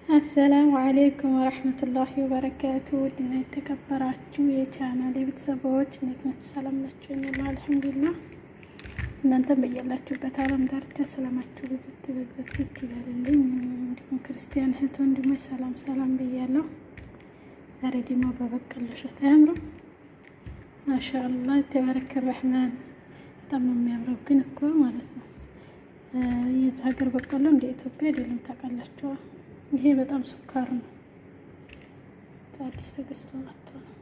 አሰላሙ አሌይኩም ወረህመቱላሂ ወበረካቱ። ውድና የተከበራችሁ የቻናል ቤተሰቦች እንዴት ናችሁ? ሰላም ናችሁ? እኔ አልሐምዱሊላህ። እናንተም በያላችሁበት ዓለም ዳርቻ ሰላማችሁ ብዝት ይበልልኝ። እንዲሁም ክርስቲያን እህት ወንድሞች ሰላም ብያለሁ። ዛሬ ደግሞ በበቀለ እሸት አያምርም? ማሻአላህ ተባረከ ረህማን። በጣም ነው የሚያምረው። ግን እኮ ማለት ነው የዚህ ሀገር በቀሎ እንደ ኢትዮጵያ አይደለም ታውቃላችሁ። ይሄ በጣም ሱካር ነው። አዲስ ተገዝቶ መጥቶ ነው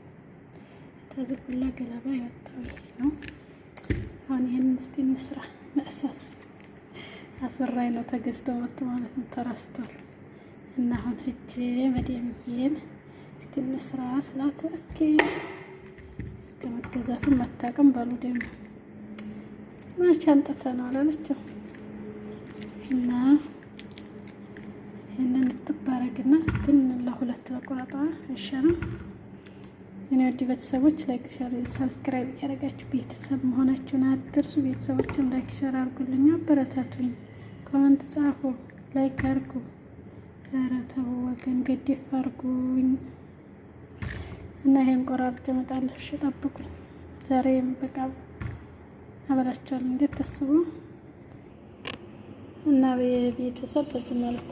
ከዚህ ሁላ ገለባ ያወጣው ይሄ ነው። አሁን ይሄን እስቲ እንስራ። መእሳስ አስወራይ ነው ተገዝቶ መጥቶ ማለት ነው። ተራስቷል እና አሁን ሂጅ መዲያምዬን እስቲ እንስራ ስላት ኦኬ እስከ መገዛቱ መታቀም ባሉ ደግሞ ማቻ አንጠተናል አላለችው እና ይሄንን ትባረግና ግን ለሁለት ለቆራጣ እሺና እኔ ወዲ ቤተሰቦች ላይክ ሼር ሰብስክራይብ ያደረጋችሁ ቤተሰብ መሆናችሁን አትርሱ። ቤተሰቦችን ላይክ ሼር አድርጉልኝ፣ አበረታቱኝ፣ ኮሜንት ጻፉ፣ ላይክ አድርጉ። ኧረ ተው ወገን ገደፍ አድርጉኝ እና ይሄን ቆራርጬ እመጣለሁ። እሺ ጠብቁኝ። ዛሬ በቃ አበላችኋለሁ። እንዴት ተስቡ እና ቤተሰብ በዚህ መልኩ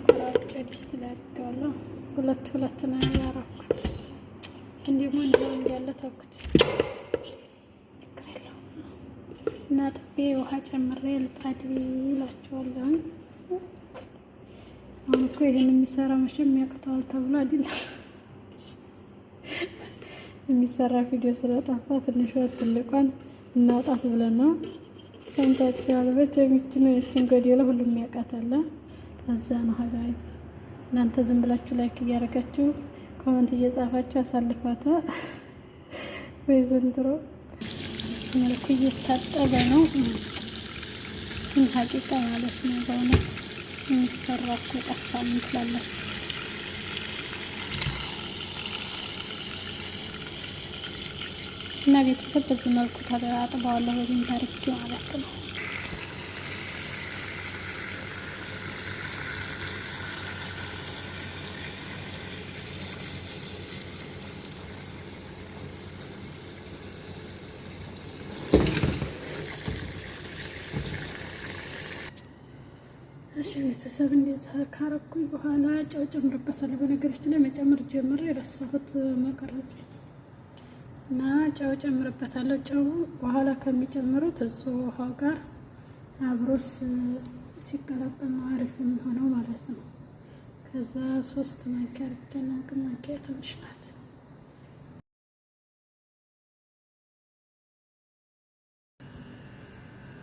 ቆራርጬ ድስት ላይ አድርጌዋለሁ። ሁለት ነው ያደረኩት። እንዲሁም እንዲያለ ተውኩት እና ጥቤ ውሃ ጨምሬ ልጣድ እላቸዋለሁ። አሁን እኮ ይሄን የሚሰራ መቼም ያቅተዋል ተብሎ አይደለም የሚሰራ ቪዲዮ ስለጠፋ ትንሿ ትልቋን እናውጣት ብለን ነው። ሰምታችኋል። በቸሚችን ጎዴላ ሁሉም ያውቃታል። እዛ ነው ሀባይ። እናንተ ዝም ብላችሁ ላይክ እያደረጋችሁ ኮመንት እየጻፋችሁ አሳልፋታ። ወይ ዘንድሮ መልኩ እየታጠበ ነው ግን ሀቂቃ ማለት ነው። በእውነት የሚሰራ እኮ ጠፋ። ምን ትላላችሁ? እና ቤተሰብ በዚህ መልኩ አጥበዋለሁ። በዚህ ታሪክ ማለት ነው። እሺ ቤተሰብ እንዴት ካረኩኝ በኋላ ጨው ጨምርበታለሁ። በነገራችን ላይ መጨመር ጀምሬ የረሳሁት መቀረጽ እና ጨው ጨምርበታለሁ። ጨው በኋላ ከሚጨምሩት እሱ ውሃው ጋር አብሮስ ሲቀላቀል ነው አሪፍ የሚሆነው ማለት ነው። ከዛ 3 ማንኪያ አድርጌና ግን ማንኪያ ትንሽ ናት።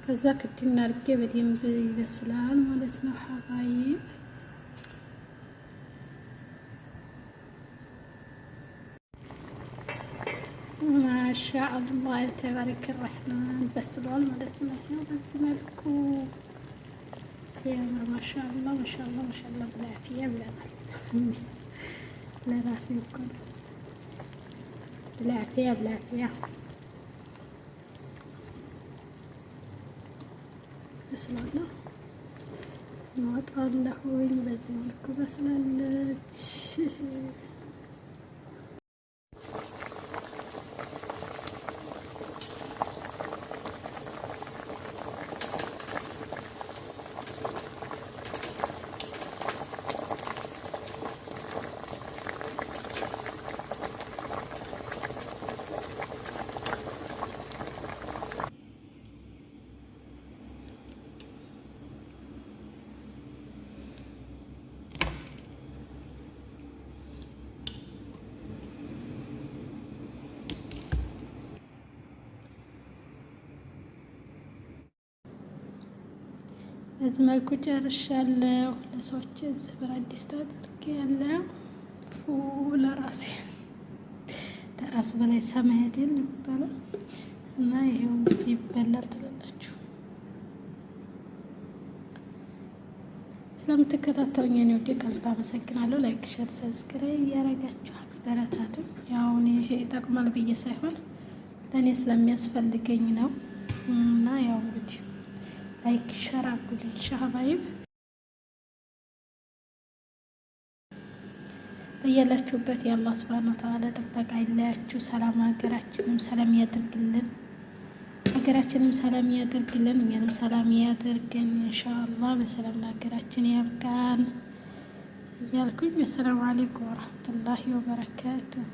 ከዛ ክድና አድርጌ በደንብ ይበስላል ማለት ነው። ሀባይ ማሻአላህ ተባረከ ረህማን በስሏል ማለት ነው። በዚህ መልኩ ሲያምር ማሻአላህ ብላፊያ ብለናል። ለራሴ እኮ ነው ብላፊያ በስሏል። ማወጣለሁኝ በዚህ መልኩ በስላለች። በዚህ መልኩ ጨርሻለሁ። ለሰዎች እዚህ ብረት ድስት አድርጌያለሁ። ለራሴ ከራስ በላይ ሰማይ አይደል የሚባለው እና ይሄው እንግዲህ ይበላል ትላላችሁ። ስለምትከታተሉኝ እኔ ወደ ቀልብ አመሰግናለሁ። ላይክ ሼር ሰብስክራይብ እያደረጋችሁ አበረታቱ። ያው ይሄ ይጠቅማል ብዬ ሳይሆን ለእኔ ስለሚያስፈልገኝ ነው እና ያው እንግዲህ ላይክ ሸር አድርጉልኝ ሻባይብ በያላችሁበት የአላህ ሱብሃነሁ ወተዓላ ጥበቃ አይለያችሁ። ሰላም ሀገራችንም ሰላም ያድርግልን፣ ሀገራችንም ሰላም ያድርግልን፣ እኛንም ሰላም ያድርገን ኢንሻአላህ። በሰላም ለሀገራችን ያብቃን እያልኩኝ አሰላሙ አለይኩም ወረህመቱላሂ ወበረካቱሁ።